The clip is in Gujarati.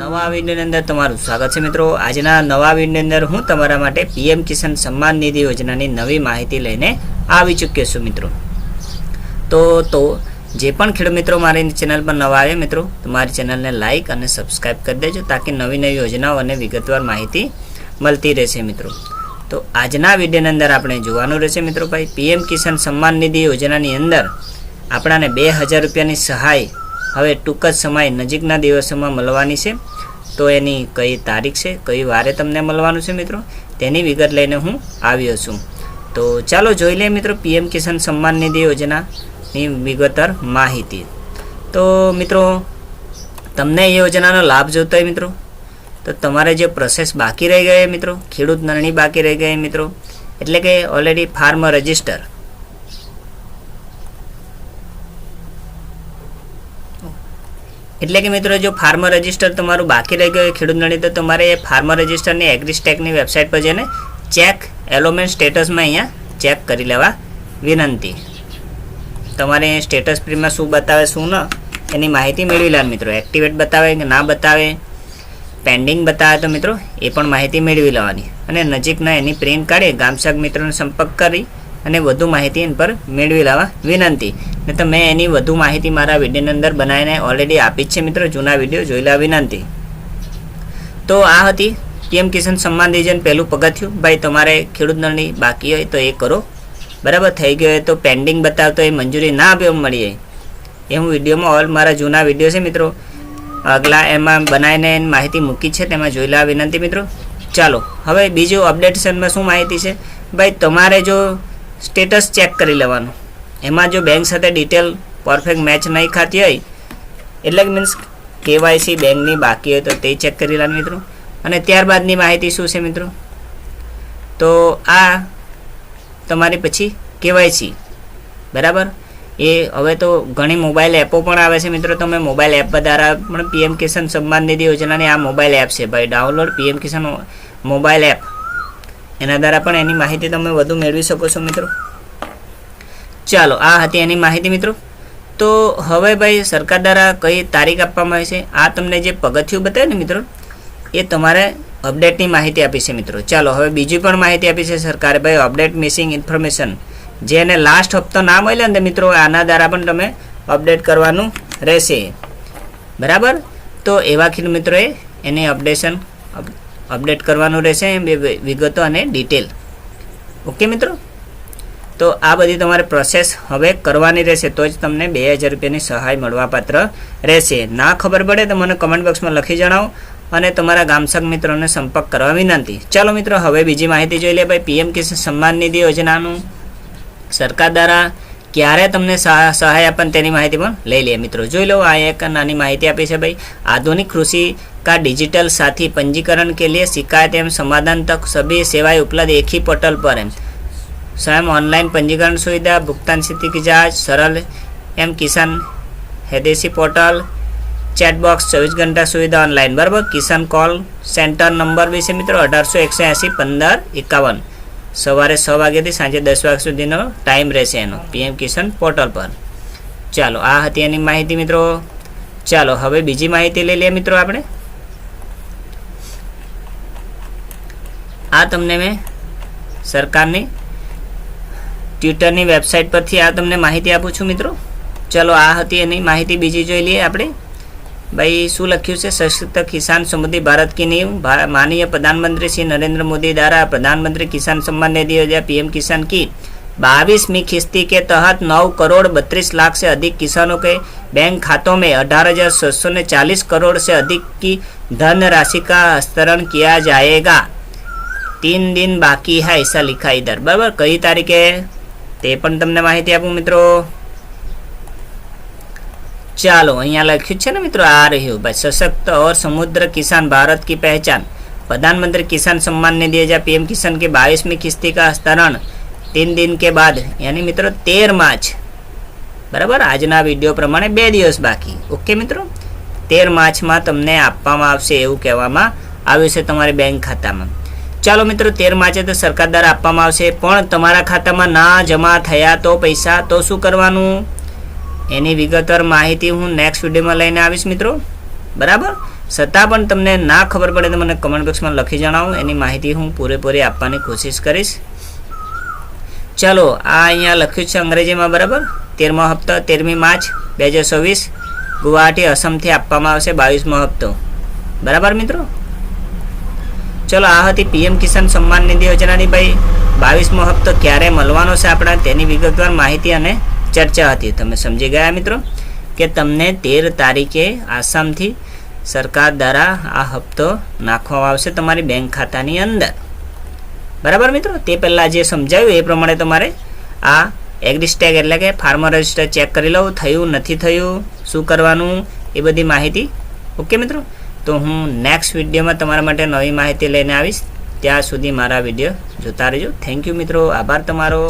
નવા વિડીયોની અંદર તમારું સ્વાગત છે મિત્રો। આજના નવા વિડીયોની અંદર હું તમારા માટે પીએમ કિસાન સન્માન નિધિ યોજનાની નવી માહિતી લઈને આવી ચૂક્યો છું મિત્રો। તો જે પણ ખેડૂત મિત્રો મારી ચેનલ પર નવા આવે મિત્રો, તો મારી ચેનલને લાઇક અને સબસ્ક્રાઇબ કરી દેજો, તાકી નવી નવી યોજનાઓ અને વિગતવાર માહિતી મળતી રહેશે મિત્રો। તો આજના વિડીયોની અંદર આપણે જોવાનું રહેશે મિત્રો ભાઈ, પીએમ કિસાન સન્માન નિધિ યોજનાની અંદર આપણાને 2000 રૂપિયાની સહાય હવે ટૂંક જ સમય નજીકના દિવસોમાં મળવાની છે। તો એની કઈ તારીખ છે, કઈ વારે તમને મળવાનું છે મિત્રો, તેની વિગત લઈને હું આવ્યો છું। તો ચાલો જોઈ લઈએ મિત્રો પીએમ કિસાન સન્માન નિધિ યોજનાની વિગતવાર માહિતી। તો મિત્રો તમને એ યોજનાનો લાભ જોતો હોય મિત્રો, તો તમારે જે પ્રોસેસ બાકી રહી ગઈ મિત્રો, ખેડૂત નોંધણી બાકી રહી ગઈ મિત્રો, એટલે કે ઓલરેડી ફાર્મર રજિસ્ટર, એટલે કે મિત્રો જો ફાર્મર રજિસ્ટર તમારું બાકી રહી ગયું ખેડૂત નોંધણી, તો તમારે ફાર્મર રજિસ્ટરની એગ્રીસ્ટેકની વેબસાઇટ પર જઈને ચેક એલોમેન્ટ સ્ટેટસમાં અહીંયા ચેક કરી લેવા વિનંતી। તમારે સ્ટેટસ પ્રીમાં શું બતાવે શું ન એની માહિતી મેળવી લેવાની મિત્રો। એક્ટિવેટ બતાવે કે ના બતાવે, પેન્ડિંગ બતાવે તો મિત્રો એ પણ માહિતી મેળવી લેવાની, અને નજીકના એની પ્રિન્ટ કાઢી ગામસેવક મિત્રોનો સંપર્ક કરી અને વધુ માહિતી એના પર મેળવી લેવા વિનંતી। ને તો મેં એની વધુ માહિતી મારા વિડીયોની અંદર બનાવીને ઓલરેડી આપી જ છે મિત્રો, જૂના વિડીયો જોઈ લેવા વિનંતી। તો આ હતી પીએમ કિસાન સન્માન નિધિનું પહેલું પગથિયું। ભાઈ તમારે ખેડૂત નોંધણી બાકી હોય તો એ કરો, બરાબર થઈ ગયો હોય તો પેન્ડિંગ બતાવતો એ મંજૂરી ના મળી જાય એ હું વિડીયોમાં ઓલ મારા જૂના વિડીયો છે મિત્રો, આગલા એમાં બનાવીને માહિતી મૂકી છે, તેમાં જોઈ લેવા વિનંતી મિત્રો। ચાલો હવે બીજું અપડેટેશનમાં શું માહિતી છે ભાઈ, તમારે જો સ્ટેટસ ચેક કરી લેવાનું, એમાં જો બેંક સાથે ડિટેલ પરફેક્ટ મેચ નહીં ખાતી હોય, એટલે કે મીન્સ કેવાયસી બેંકની બાકી હોય તો તે ચેક કરી લેવાનું મિત્રો। અને ત્યારબાદની માહિતી શું છે મિત્રો, તો આ તમારી પછી કેવાયસી, બરાબર, એ હવે તો ઘણી મોબાઈલ એપો પણ આવે છે મિત્રો, તમે મોબાઈલ એપ દ્વારા પણ પીએમ કિસાન સન્માન નિધિ યોજનાની આ મોબાઈલ એપ છે ભાઈ, ડાઉનલોડ પીએમ કિસાન મોબાઈલ એપ, એના દ્વારા પણ એની માહિતી તમે વધુ મેળવી શકો છો મિત્રો। ચાલો આ હતી એની માહિતી મિત્રો। તો હવે ભાઈ સરકાર દ્વારા કઈ તારીખ આપવામાં આવી છે, આ તમને જે પગથિયું બતાવ્યું ને મિત્રો, એ તમારે અપડેટની માહિતી આપી છે મિત્રો। ચાલો હવે બીજી પણ માહિતી આપી છે સરકારે ભાઈ, અપડેટ મિસિંગ ઇન્ફોર્મેશન, જેને લાસ્ટ હપ્તો ના મળ્યો ને મિત્રો, આના દ્વારા પણ તમે અપડેટ કરવાનું રહેશે, બરાબર। તો એવા ખેડૂત મિત્રોએ એને અપડેટ કરવાનું રહેશે, વિગતો અને ડિટેલ, ઓકે મિત્રો। તો આ બધી તમારે પ્રોસેસ હવે કરવાની રહેશે, તો જ તમને 2000 રૂપિયાની સહાય મળવાપાત્ર રહેશે। ના ખબર પડે તો મને કમેન્ટ બોક્સમાં લખી જણાવો અને તમારા ગામસેવક મિત્રોને સંપર્ક કરવા વિનંતી। ચાલો મિત્રો હવે બીજી માહિતી જોઈ લે ભાઈ, પીએમ કિસાન સન્માન નિધિ યોજનાનું સરકાર દ્વારા ક્યારે તમને સહાય આપે તેની માહિતી પણ લઈ લઈએ મિત્રો। જોઈ લો, આ એક નાની માહિતી આપી છે ભાઈ, आधुनिक कृषि का डिजिटल साथी पंजीकरण के लिए शिकायत एवं समाधान तक सभी सेवाएं उपलब्ध एक ही पोर्टल पर है। स्वयं ऑनलाइन पंजीकरण सुविधा, भुगतान स्थिति की जांच सरल एम किसान हैदेसी पोर्टल, चैट बॉक्स 24 घंटा सुविधा ऑनलाइन, बराबर। किसान कॉल सेंटर नंबर भी है मित्रों 1800 180 15 51, સવારે 6 વાગ્યાથી સાંજે 10 વાગ્યા સુધીનો ટાઈમ રહેશે એનો પીએમ કિસાન પોર્ટલ પર। ચાલો આ હતી એની માહિતી મિત્રો। ચાલો હવે બીજી માહિતી લઈ લઈએ મિત્રો આપણે। આ તમને મેં સરકારની ટ્વિટરની વેબસાઇટ પરથી આ તમને માહિતી આપું છું મિત્રો। ચાલો આ હતી એની માહિતી બીજી જોઈ લઈએ આપણે भाई। શું લખ્યું છે, सशक्त किसान समृद्धि भारत की नींव, माननीय प्रधानमंत्री श्री नरेंद्र मोदी द्वारा प्रधानमंत्री किसान सम्मान निधि योजना पीएम किसान की 22वीं किस्ती के तहत 9 करोड़ 32 लाख से अधिक किसानों के बैंक खातों में 18,640 करोड़ से अधिक की धन राशि का हस्तांतरण किया जाएगा। 3 दिन बाकी है ऐसा लिखा इधर, बराबर। कई तारीखे ते पण तमने माहिती आपू मित्रों। ચાલો અહીંયા લખ્યું છે ને મિત્રો, આ રહ્યું ભાઈ, सशक्त और समुद्र किसान भारत की पहचान, प्रधानमंत्री किसान सम्मान निधि योजना पीएम किसान की 22वीं किस्ती का हस्तांतरण 3 दिन के बाद, यानी मित्रों 13 मार्च, बराबर। આજના વિડીયો પ્રમાણે 2 દિવસ બાકી, ઓકે મિત્રો। 13 માર્ચમાં તમને આપવામાં આવશે એવું કહેવામાં આવ્યું છે તમારી બેંક ખાતામાં। ચાલો મિત્રો 13 માર્ચે તો સરકાર દ્વારા આપવામાં આવશે, પણ તમારા ખાતામાં ના જમા થયા તો પૈસા તો શું કરવાનું, એની વિગતવાર માહિતી હું નેક્સ્ટ વિડીયોમાં લઈને આવીશ મિત્રો. બરાબર, છતાં પણ તમને ના ખબર પડે તો મને કમેન્ટ બોક્સમાં લખી જણાવો, એની માહિતી હું પૂરેપૂરી આપવાની કોશિશ કરીશ. ચાલો આ અહીંયા લખ્યું છે અંગ્રેજીમાં. બરાબર, 13મો હપ્તો 13મી માર્ચ 2024 ગુવાહાટી અસમથી આપવામાં આવશે 22મો હપ્તો. બરાબર મિત્રો, ચલો આ હતી પીએમ કિસાન સન્માન નિધિ યોજનાની ભાઈ 22મો હપ્તો ક્યારે મળવાનો છે આપણા, તેની વિગતવાર માહિતી અને ચર્ચા હતી. તમે સમજી ગયા મિત્રો કે તમને 13 તારીખે આસામથી સરકાર દ્વારા આ હપ્તો નાખવામાં આવશે તમારી બેંક ખાતાની અંદર. બરાબર મિત્રો, તે પહેલાં જે સમજાવ્યું એ પ્રમાણે તમારે આ એગ્રીસ્ટેગ એટલે કે ફાર્મર રજિસ્ટર ચેક કરી લો, થયું નથી થયું, શું કરવાનું, એ બધી માહિતી. ઓકે મિત્રો, તો હું નેક્સ્ટ વિડીયોમાં તમારા માટે નવી માહિતી લઈને આવીશ. ત્યાં સુધી મારા વિડીયો જોતા રહેજો. થેન્ક યુ મિત્રો, આભાર તમારો.